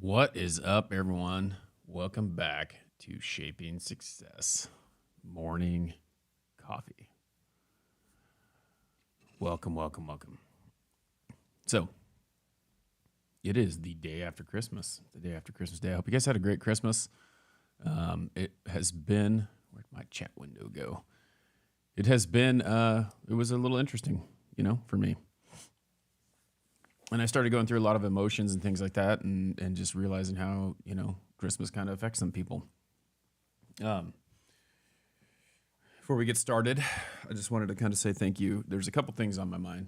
What is up, everyone? Welcome back to Shaping Success Morning Coffee. Welcome. So, it is the day after Christmas, Day. I hope you guys had a great Christmas. It has been, where'd my chat window go? It has been, it was a little interesting, for me. And I started going through a lot of emotions and things like that and just realizing how, Christmas kind of affects some people. Before we get started, I just wanted to kind of say thank you. There's a couple things on my mind.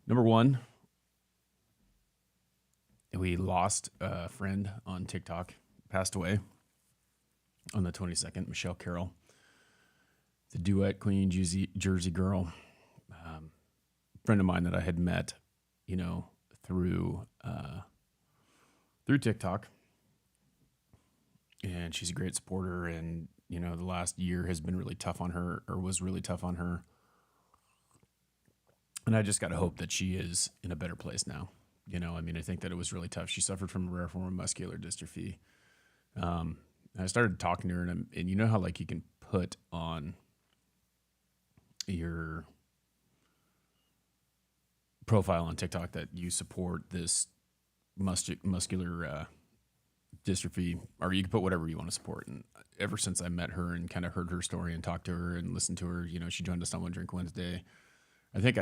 Number one, we lost a friend on TikTok, passed away on the 22nd, Michaele Carroll, the duet queen, Jersey girl. Friend of mine that I had met, through TikTok, and she's a great supporter. And the last year has been really tough on her, or was really tough on her. And I just got to hope that she is in a better place now. I think that it was really tough. She suffered from a rare form of muscular dystrophy. I started talking to her, and you know how like you can put on your profile on TikTok that you support this muscular dystrophy, or you can put whatever you want to support. And ever since I met her and kind of heard her story and talked to her and listened to her, she joined us on One Drink Wednesday. I think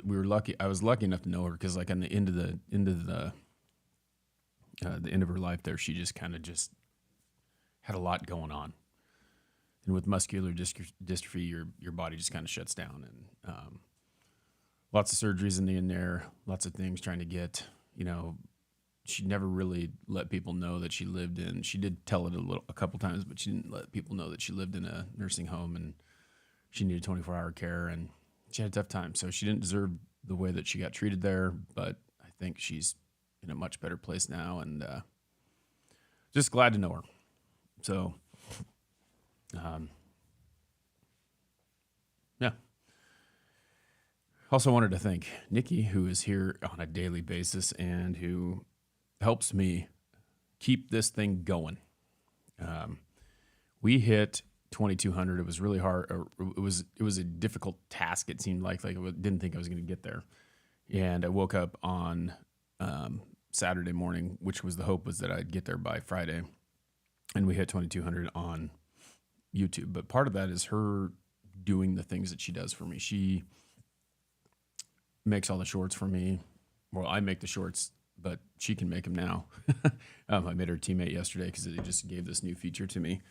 we were lucky. I was lucky enough to know her because like on the end of the end of her life there, she just kind of just had a lot going on. And with muscular dystrophy, your body just kind of shuts down, and lots of surgeries in there, lots of things trying to get, she never really let people know that she did tell it a couple times, but she didn't let people know that she lived in a nursing home and she needed 24-hour care, and she had a tough time. So she didn't deserve the way that she got treated there, but I think she's in a much better place now, and just glad to know her. So, yeah. Also wanted to thank Nikki, who is here on a daily basis and who helps me keep this thing going. We hit 2,200. It was really hard. It was a difficult task. It seemed like I didn't think I was going to get there. And I woke up on Saturday morning, which was the hope was that I'd get there by Friday. And we hit 2,200 on YouTube. But part of that is her doing the things that she does for me. She makes all the shorts for me. Well, I make the shorts, but she can make them now. I made her teammate yesterday because they just gave this new feature to me.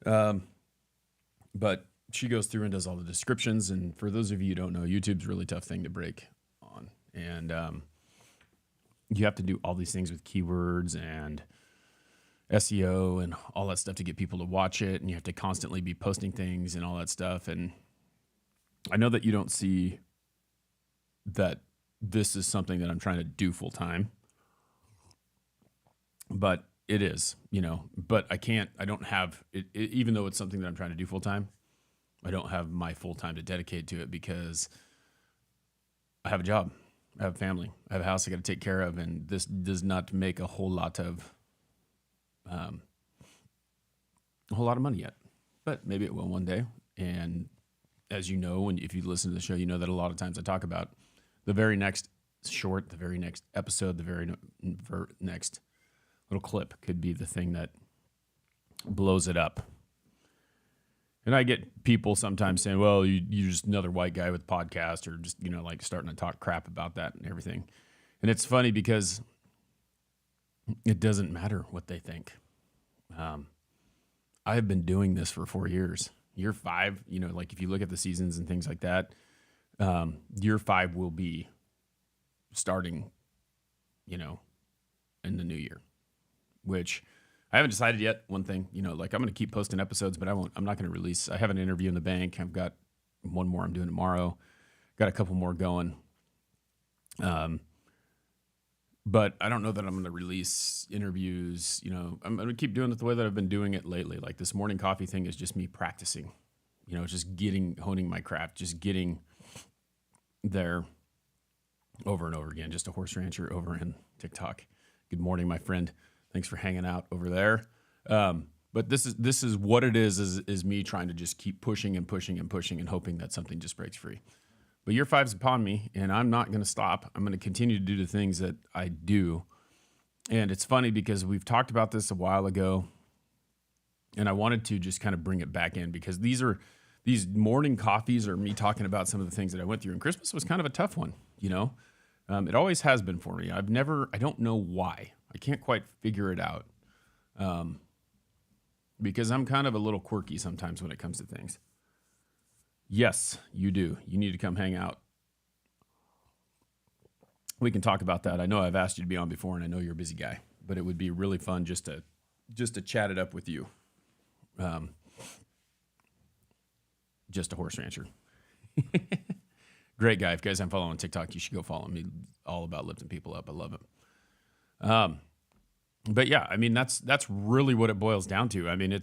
But she goes through and does all the descriptions. And for those of you who don't know, YouTube's a really tough thing to break on. And you have to do all these things with keywords and SEO and all that stuff to get people to watch it. And you have to constantly be posting things and all that stuff. And I know that you don't see that this is something that I'm trying to do full time, but it is, but I don't have it, even though it's something that I'm trying to do full time, I don't have my full time to dedicate to it because I have a job, I have a family, I have a house I got to take care of. And this does not make a whole lot of money yet, but maybe it will one day. And as you know, and if you listen to the show, you know that a lot of times I talk about the very next short, the very next episode, the very next little clip could be the thing that blows it up. And I get people sometimes saying, well, you're just another white guy with a podcast, or just, like starting to talk crap about that and everything. And it's funny because it doesn't matter what they think. I have been doing this for 4 years. Year 5, like if you look at the seasons and things like that, year 5 will be starting, in the new year, which I haven't decided yet. One thing, like I'm going to keep posting episodes, but I'm not going to release. I have an interview in the bank. I've got one more I'm doing tomorrow. Got a couple more going. But I don't know that I'm going to release interviews. I'm going to keep doing it the way that I've been doing it lately. Like this morning coffee thing is just me practicing, just honing my craft, just getting there over and over again. Just a horse rancher over in TikTok. Good morning, my friend. Thanks for hanging out over there. But this is what it is me trying to just keep pushing and pushing and pushing and hoping that something just breaks free. But year 5's upon me, and I'm not going to stop. I'm going to continue to do the things that I do. And it's funny because we've talked about this a while ago, and I wanted to just kind of bring it back in because these morning coffees are me talking about some of the things that I went through. And Christmas was kind of a tough one, you know. It always has been for me. I don't know why. I can't quite figure it out. Because I'm kind of a little quirky sometimes when it comes to things. Yes, you do. You need to come hang out. We can talk about that. I know I've asked you to be on before, and I know you're a busy guy, but it would be really fun just to chat it up with you. Just a horse rancher. Great guy. If you guys haven't followed on TikTok, you should go follow me. All about lifting people up. I love it. But yeah, I mean, that's really what it boils down to. I mean,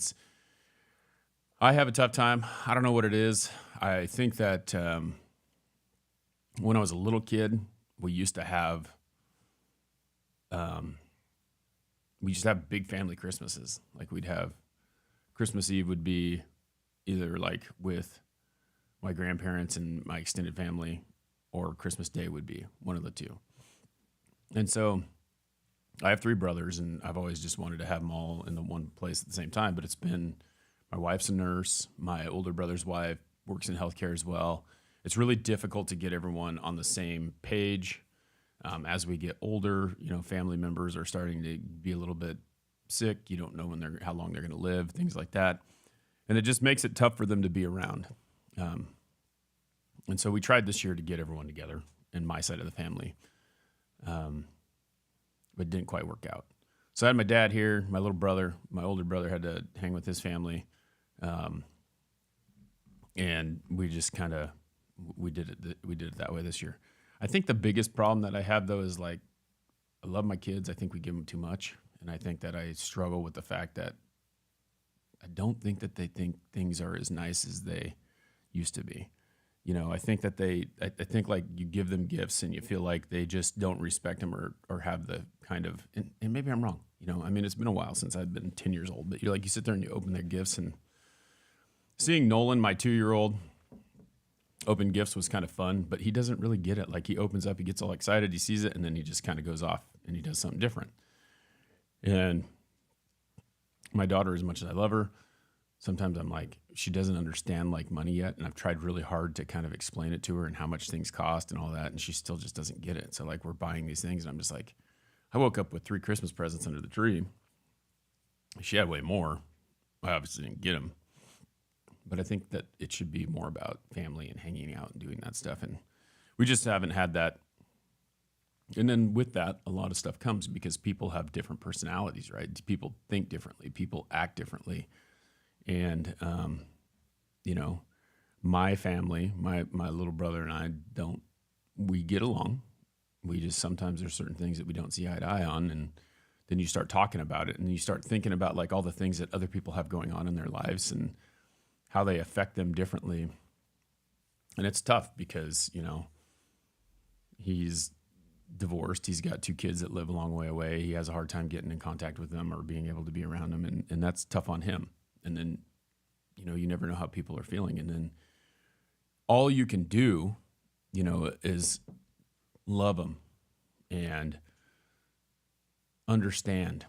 I have a tough time. I don't know what it is. I think that when I was a little kid, we used to have big family Christmases. Like we'd have Christmas Eve would be either like with my grandparents and my extended family, or Christmas Day would be one of the two. And so I have 3 brothers, and I've always just wanted to have them all in the one place at the same time. But it's been, my wife's a nurse. My older brother's wife works in healthcare as well. It's really difficult to get everyone on the same page. As we get older, you know, family members are starting to be a little bit sick. You don't know how long they're going to live, things like that. And it just makes it tough for them to be around. And so we tried this year to get everyone together in my side of the family. But it didn't quite work out. So I had my dad here, my little brother, my older brother had to hang with his family. And we just we did it that way this year. I think the biggest problem that I have though is like, I love my kids. I think we give them too much. And I think that I struggle with the fact that I don't think that they think things are as nice as they used to be. You know, I think that I think like you give them gifts and you feel like they just don't respect them or have the kind of, and maybe I'm wrong. You know, I mean, it's been a while since I've been 10 years old, but you sit there and you open their gifts, and seeing Nolan, my 2-year-old, open gifts was kind of fun, but he doesn't really get it. Like he opens up, he gets all excited, he sees it, and then he just kind of goes off and he does something different. And my daughter, as much as I love her, sometimes I'm like, she doesn't understand like money yet. And I've tried really hard to kind of explain it to her and how much things cost and all that. And she still just doesn't get it. So like we're buying these things and I'm just like, I woke up with 3 Christmas presents under the tree. She had way more. I obviously didn't get them. But I think that it should be more about family and hanging out and doing that stuff. And we just haven't had that. And then with that, a lot of stuff comes because people have different personalities, right? People think differently. People act differently. And, you know, my family, my little brother and I we get along. We just, sometimes there's certain things that we don't see eye to eye on. And then you start talking about it and you start thinking about like all the things that other people have going on in their lives and how they affect them differently. And it's tough because, you know, he's divorced. He's got 2 kids that live a long way away. He has a hard time getting in contact with them or being able to be around them. And that's tough on him. And then, you know, you never know how people are feeling. And then all you can do, you know, is love them and understand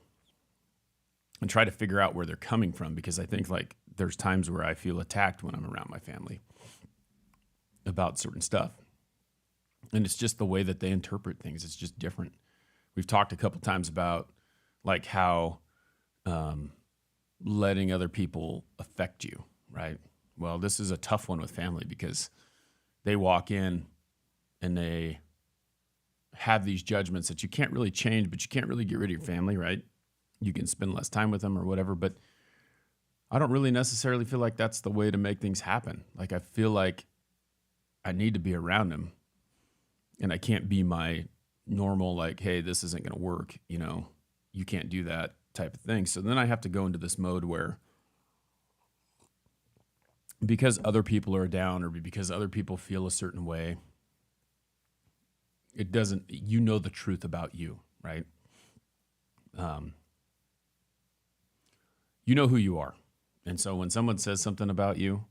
and try to figure out where they're coming from. Because I think like there's times where I feel attacked when I'm around my family about certain stuff. And it's just the way that they interpret things. It's just different. We've talked a couple times about like how, letting other people affect you, right? Well, this is a tough one with family because they walk in and they have these judgments that you can't really change, but you can't really get rid of your family, right? You can spend less time with them or whatever, but I don't really necessarily feel like that's the way to make things happen. Like I feel like I need to be around them and I can't be my normal, like, hey, this isn't going to work. You know, you can't do that type of thing. So then I have to go into this mode where because other people are down or because other people feel a certain way, it doesn't, you know, the truth about you, right? um, you know who you are. And so when someone says something about you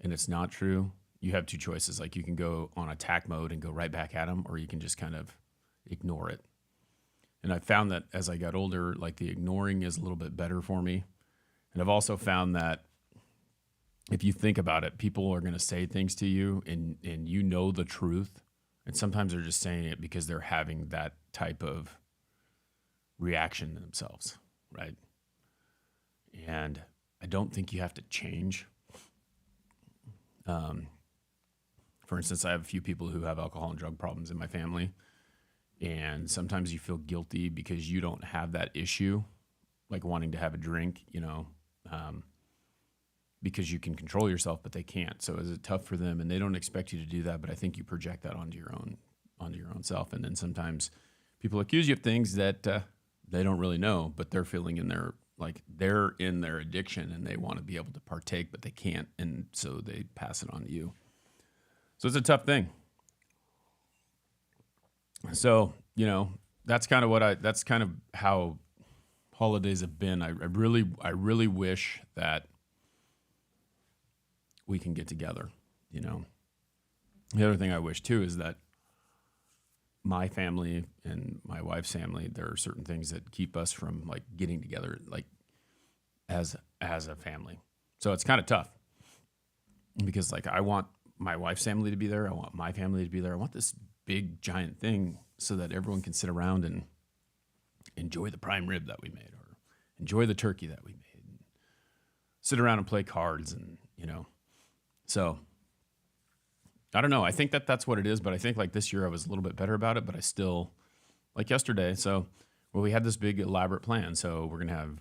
and it's not true, you have two choices. Like you can go on attack mode and go right back at them, or you can just kind of ignore it. And I found that as I got older, like the ignoring is a little bit better for me. And I've also found that if you think about it, people are going to say things to you and you know the truth. And sometimes they're just saying it because they're having that type of reaction themselves, right? And I don't think you have to change. For instance, I have a few people who have alcohol and drug problems in my family. And sometimes you feel guilty because you don't have that issue, like wanting to have a drink, because you can control yourself, but they can't. So is it tough for them? And they don't expect you to do that, but I think you project that onto your own self. And then sometimes people accuse you of things that they don't really know, but they're feeling they're in their addiction and they want to be able to partake, but they can't. And so they pass it on to you. So it's a tough thing. So, that's kind of how holidays have been. I really wish that we can get together, The other thing I wish too is that my family and my wife's family, there are certain things that keep us from like getting together, like as a family. So it's kind of tough because like I want my wife's family to be there. I want my family to be there. I want this big giant thing so that everyone can sit around and enjoy the prime rib that we made or enjoy the turkey that we made and sit around and play cards and, so I don't know. I think that's what it is, but I think like this year I was a little bit better about it, but I still like yesterday. So, we had this big elaborate plan. So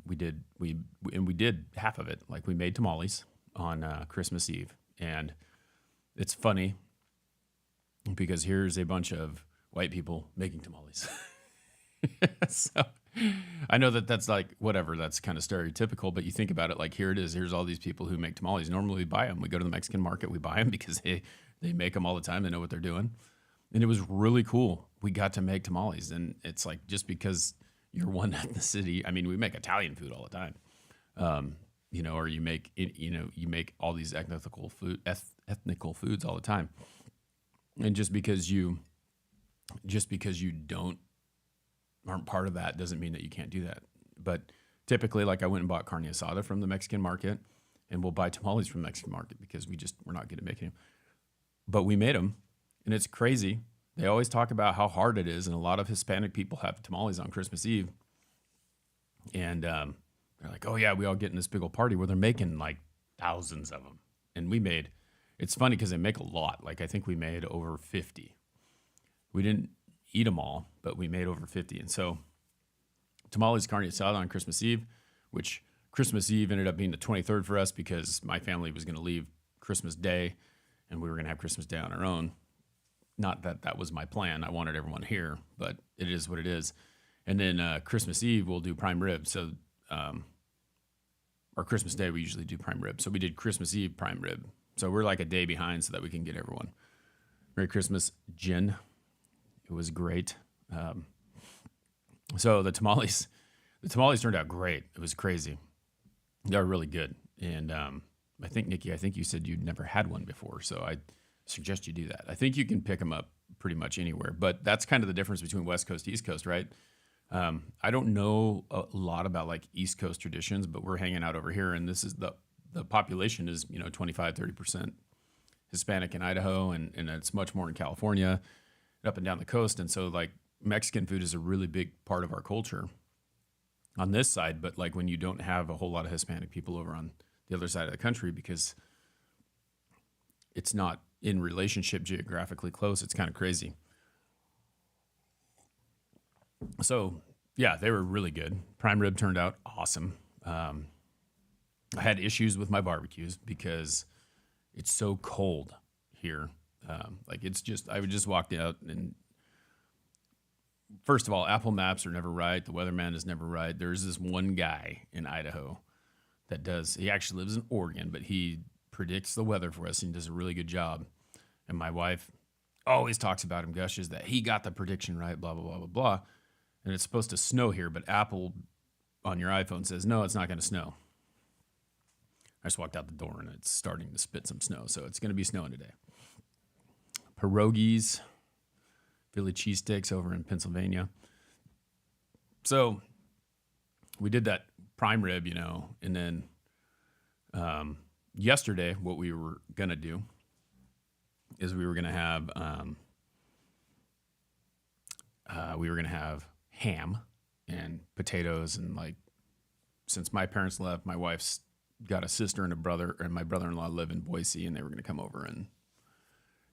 we did half of it. Like we made tamales on Christmas Eve. And it's funny because here's a bunch of white people making tamales. So I know that's like, whatever, that's kind of stereotypical, but you think about it, like here it is, here's all these people who make tamales. Normally we buy them. We go to the Mexican market, we buy them because they make them all the time. They know what they're doing. And it was really cool. We got to make tamales. And it's like, just because you're one ethnicity, I mean, we make Italian food all the time. Or you make all these ethnical foods all the time. And just because you aren't part of that doesn't mean that you can't do that. But typically, like I went and bought carne asada from the Mexican market, and we'll buy tamales from the Mexican market because we're not good at making them. But we made them, and it's crazy. They always talk about how hard it is, and a lot of Hispanic people have tamales on Christmas Eve. And they're like, oh yeah, we all get in this big old party where they're making like thousands of them. And it's funny because they make a lot. Like I think we made over 50. We didn't eat them all, but we made over 50. And so tamales carne asada on Christmas Eve, which Christmas Eve ended up being the 23rd for us because my family was going to leave Christmas Day and we were going to have Christmas Day on our own. Not that was my plan. I wanted everyone here, but it is what it is. And then Christmas Eve, we'll do prime rib. So, or Christmas Day, we usually do prime rib. So we did Christmas Eve prime rib. So we're like a day behind so that we can get everyone. Merry Christmas, Jen. It was great. So the tamales turned out great. It was crazy. They were really good. And I think, Nikki, you said you'd never had one before. So I suggest you do that. I think you can pick them up pretty much anywhere. But that's kind of the difference between West Coast, East Coast, right? I don't know a lot about like East Coast traditions, but we're hanging out over here. And this is the population is, 25, 30% Hispanic in Idaho. And it's much more in California, up and down the coast. And so like Mexican food is a really big part of our culture on this side. But like when you don't have a whole lot of Hispanic people over on the other side of the country, because it's not in relationship geographically close, it's kind of crazy. So yeah, they were really good. Prime rib turned out awesome. I had issues with my barbecues because it's so cold here. I would just walk out and first of all, Apple Maps are never right. The weatherman is never right. There's this one guy in Idaho he actually lives in Oregon, but he predicts the weather for us and does a really good job. And my wife always talks about him, gushes that he got the prediction right, blah, blah, blah, blah, blah. and it's supposed to snow here, but Apple on your iPhone says, no, it's not going to snow. I just walked out the door and it's starting to spit some snow. So it's going to be snowing today. Pierogies, Philly cheesesteaks over in Pennsylvania. So we did that prime rib, and then yesterday what we were going to do is we were going to have ham and potatoes, and like, since my parents left, my wife's got a sister and a brother, and my brother-in-law live in Boise, and they were going to come over and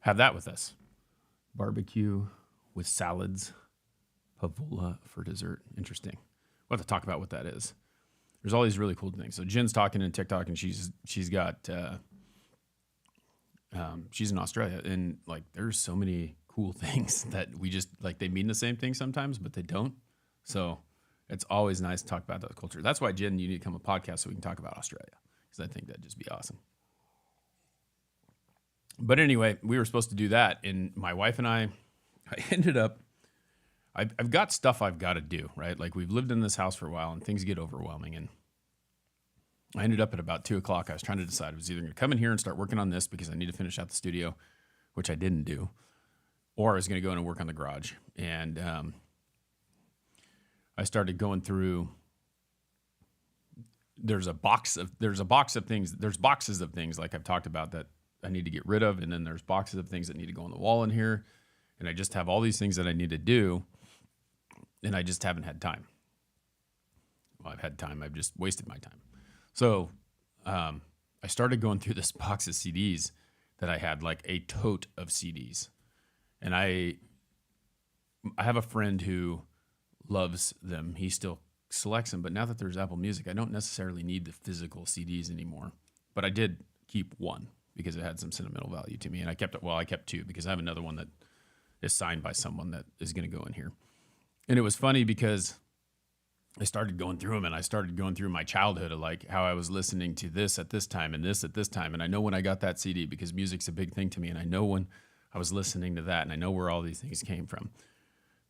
have that with us. Barbecue with salads, pavola for dessert. Interesting. We'll have to talk about what that is. There's all these really cool things. So Jen's talking in TikTok, and she's got she's in Australia, and like there's so many cool things that we just like, they mean the same thing sometimes, but they don't. So it's always nice to talk about that culture. That's why, Jen, you need to come on a podcast so we can talk about Australia, because I think that'd just be awesome. But anyway, we were supposed to do that, and my wife and I ended up, I've got stuff I've got to do, right? Like, we've lived in this house for a while, and things get overwhelming, and I ended up at about 2 o'clock. I was trying to decide. I was either going to come in here and start working on this because I need to finish out the studio, which I didn't do, or I was going to go in and work on the garage. And I started going through. There's boxes of things like I've talked about that I need to get rid of, and then there's boxes of things that need to go on the wall in here, and I just have all these things that I need to do, and I just haven't had time. Well, I've had time. I've just wasted my time. So I started going through this box of CDs that I had, like a tote of CDs, and I have a friend who loves them. He still selects them, but now that there's Apple Music, I don't necessarily need the physical CDs anymore. But I did keep one because it had some sentimental value to me, and I kept two because I have another one that is signed by someone that is going to go in here. And it was funny because I started going through them, and I started going through my childhood of like how I was listening to this at this time and this at this time. And I know when I got that CD because music's a big thing to me, and I know when I was listening to that, and I know where all these things came from.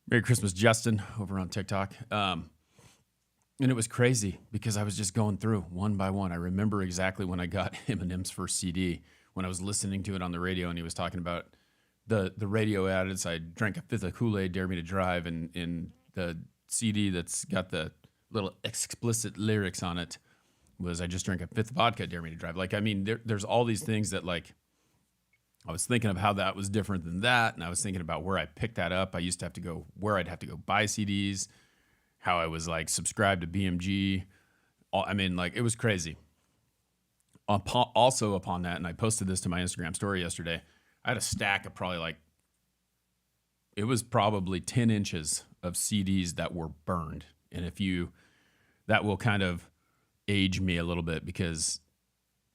Merry Christmas, Justin, over on TikTok. And it was crazy because I was just going through one by one. I remember exactly when I got Eminem's first CD, when I was listening to it on the radio, and he was talking about the radio ads. I drank a fifth of Kool-Aid, Dare Me to Drive, and in the CD that's got the little explicit lyrics on it was I just drank a fifth vodka, Dare Me to Drive. Like, I mean, there's all these things that, like, I was thinking of how that was different than that, and I was thinking about where I picked that up. I used to have to go where I'd have to go buy CDs, how I was like subscribed to BMG. I mean, like, it was crazy. Also upon that, and I posted this to my Instagram story yesterday, I had a stack of probably 10 inches of CDs that were burned. And that will kind of age me a little bit because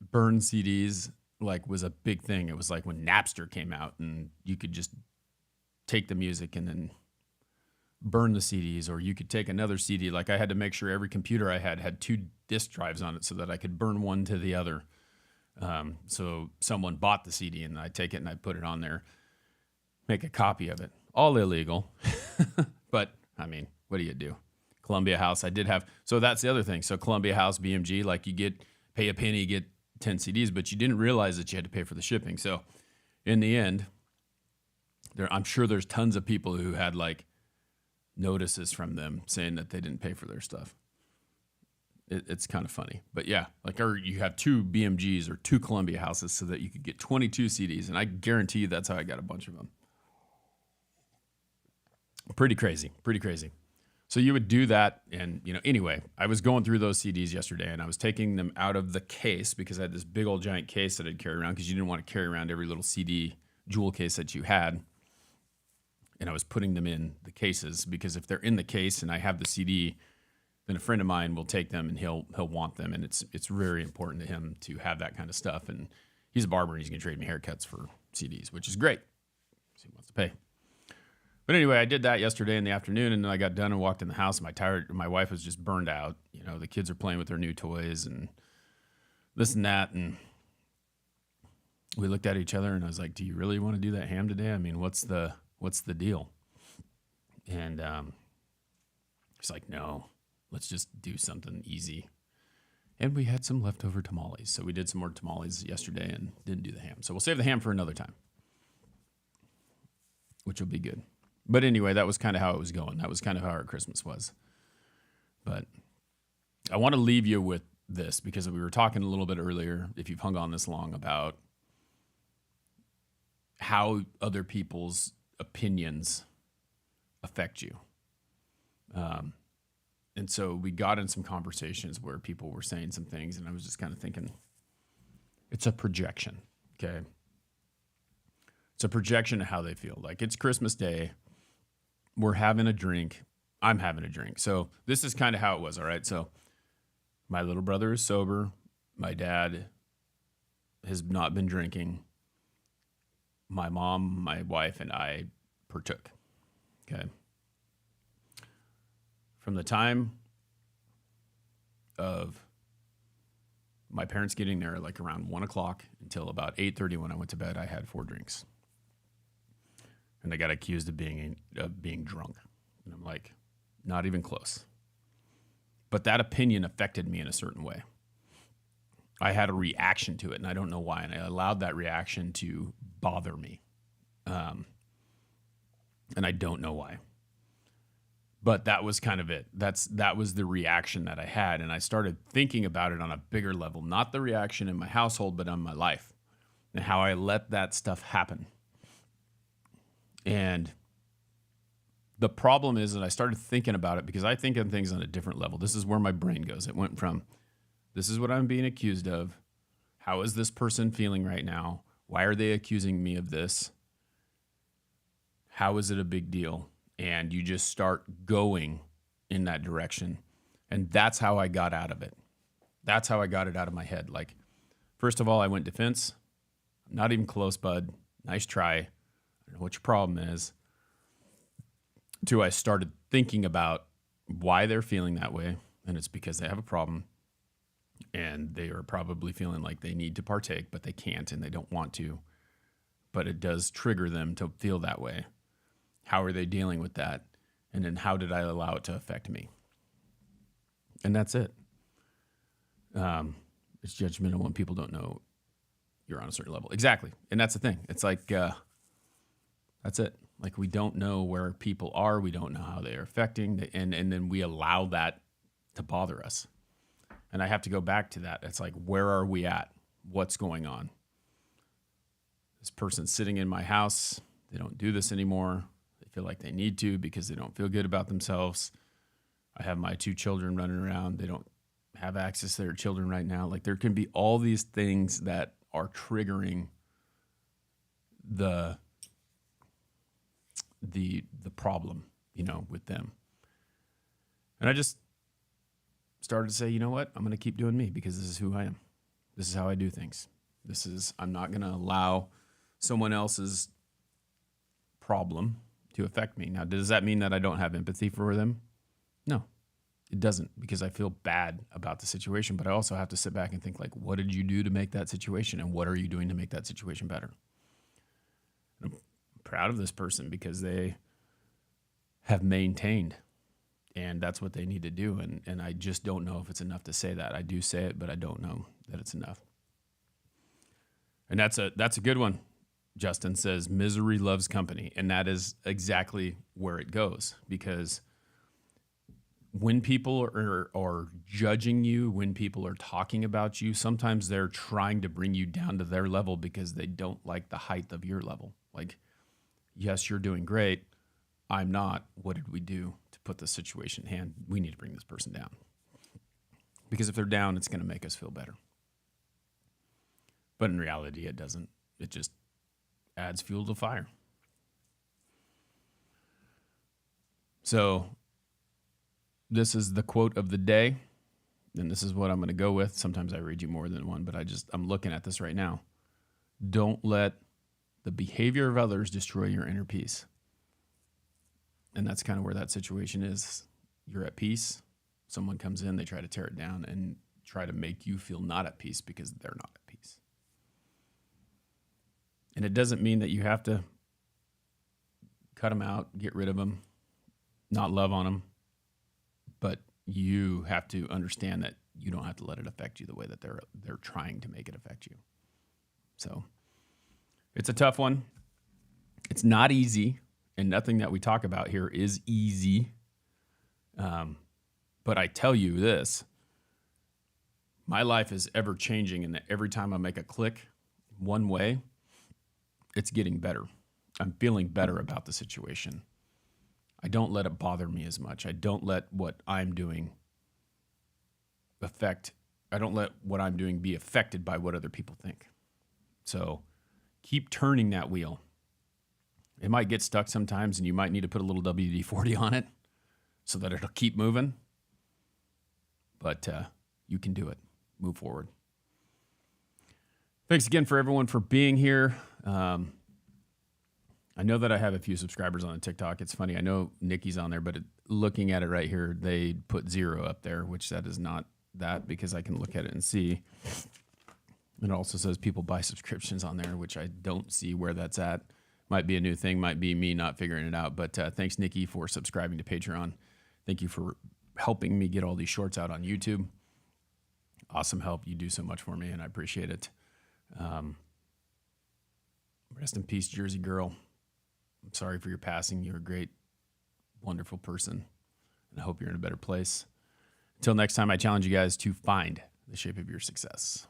burned CDs like was a big thing. It was like when Napster came out and you could just take the music and then burn the CDs, or you could take another CD. Like, I had to make sure every computer I had 2 disk drives on it so that I could burn one to the other. So someone bought the CD and I take it and I put it on there, make a copy of it. All illegal. But I mean, what do you do? Columbia House, I did have, so that's the other thing. So Columbia House, BMG, like, you pay a penny, get 10 CDs, but you didn't realize that you had to pay for the shipping. So in the end, I'm sure there's tons of people who had like notices from them saying that they didn't pay for their stuff. It's kind of funny, but yeah, like, or you have 2 BMGs or 2 Columbia Houses so that you could get 22 CDs. And I guarantee you that's how I got a bunch of them. Pretty crazy. So you would do that. And, anyway, I was going through those CDs yesterday, and I was taking them out of the case because I had this big old giant case that I'd carry around because you didn't want to carry around every little CD jewel case that you had. And I was putting them in the cases because if they're in the case and I have the CD, then a friend of mine will take them and he'll want them. And it's very important to him to have that kind of stuff. And he's a barber and he's going to trade me haircuts for CDs, which is great. So he wants to pay. But anyway, I did that yesterday in the afternoon, and then I got done and walked in the house. And my wife was just burned out. The kids are playing with their new toys and this and that. And we looked at each other and I was like, do you really want to do that ham today? I mean, what's the deal? And He's like, no, let's just do something easy. And we had some leftover tamales. So we did some more tamales yesterday and didn't do the ham. So we'll save the ham for another time, which will be good. But anyway, that was kind of how it was going. That was kind of how our Christmas was. But I want to leave you with this because we were talking a little bit earlier, if you've hung on this long, about how other people's opinions affect you. And so we got in some conversations where people were saying some things, and I was just kind of thinking, it's a projection, okay? It's a projection of how they feel. Like, it's Christmas Day. We're having a drink. I'm having a drink. So this is kind of how it was, all right? So my little brother is sober. My dad has not been drinking. My mom, my wife, and I partook, okay? From the time of my parents getting there, like around 1 o'clock until about 8:30 when I went to bed, I had 4 drinks. And I got accused of being drunk. And I'm like, not even close. But that opinion affected me in a certain way. I had a reaction to it, and I don't know why. And I allowed that reaction to bother me. And I don't know why. But that was kind of it. That was the reaction that I had. And I started thinking about it on a bigger level, not the reaction in my household, but on my life and how I let that stuff happen. And the problem is that I started thinking about it because I think of things on a different level. This is where my brain goes. It went from, this is what I'm being accused of. How is this person feeling right now? Why are they accusing me of this? How is it a big deal? And you just start going in that direction. And that's how I got out of it. That's how I got it out of my head. Like, first of all, I went defense. Not even close, bud. Nice try. I don't know what your problem is. 2, I started thinking about why they're feeling that way. And it's because they have a problem. And they are probably feeling like they need to partake, but they can't and they don't want to. But it does trigger them to feel that way. How are they dealing with that? And then how did I allow it to affect me? And that's it. It's judgmental when people don't know you're on a certain level. Exactly. And that's the thing. It's like, that's it. Like, we don't know where people are. We don't know how they are affecting. And then we allow that to bother us. And I have to go back to that. It's like, where are we at? What's going on? This person's sitting in my house. They don't do this anymore. They feel like they need to because they don't feel good about themselves. I have my 2 children running around. They don't have access to their children right now. Like, there can be all these things that are triggering the problem, with them. And I just started to say, you know what? I'm going to keep doing me because this is who I am. This is how I do things. I'm not going to allow someone else's problem to affect me. Now, does that mean that I don't have empathy for them? No, it doesn't, because I feel bad about the situation, but I also have to sit back and think, like, what did you do to make that situation? And what are you doing to make that situation better? I'm proud of this person because they have maintained, and that's what they need to do. And I just don't know if it's enough to say that. I do say it, but I don't know that it's enough. And that's a good one. Justin says, misery loves company. And that is exactly where it goes, because when people are judging you, when people are talking about you, sometimes they're trying to bring you down to their level because they don't like the height of your level. Like, yes, you're doing great. I'm not. What did we do to put the situation in hand? We need to bring this person down. Because if they're down, it's going to make us feel better. But in reality, it doesn't. It just adds fuel to the fire. So this is the quote of the day, and this is what I'm going to go with. Sometimes I read you more than one, but I'm looking at this right now. Don't let the behavior of others destroy your inner peace. And that's kind of where that situation is. You're at peace. Someone comes in, they try to tear it down and try to make you feel not at peace because they're not at peace. And it doesn't mean that you have to cut them out, get rid of them, not love on them. but you have to understand that you don't have to let it affect you the way that they're trying to make it affect you. So it's a tough one. It's not easy, and nothing that we talk about here is easy. But I tell you this, my life is ever changing, and every time I make a click one way, it's getting better. I'm feeling better about the situation. I don't let it bother me as much. I don't let what I'm doing be affected by what other people think. So keep turning that wheel. It might get stuck sometimes, and you might need to put a little WD-40 on it so that it'll keep moving. But you can do it. Move forward. Thanks again for everyone for being here. I know that I have a few subscribers on TikTok. It's funny. I know Nikki's on there, but looking at it right here, they put 0 up there, which that is not that, because I can look at it and see. It also says people buy subscriptions on there, which I don't see where that's at. Might be a new thing. Might be me not figuring it out. But thanks, Nikki, for subscribing to Patreon. Thank you for helping me get all these shorts out on YouTube. Awesome help. You do so much for me, and I appreciate it. Rest in peace, Jersey girl. I'm sorry for your passing. You're a great, wonderful person, and I hope you're in a better place. Until next time, I challenge you guys to find the shape of your success.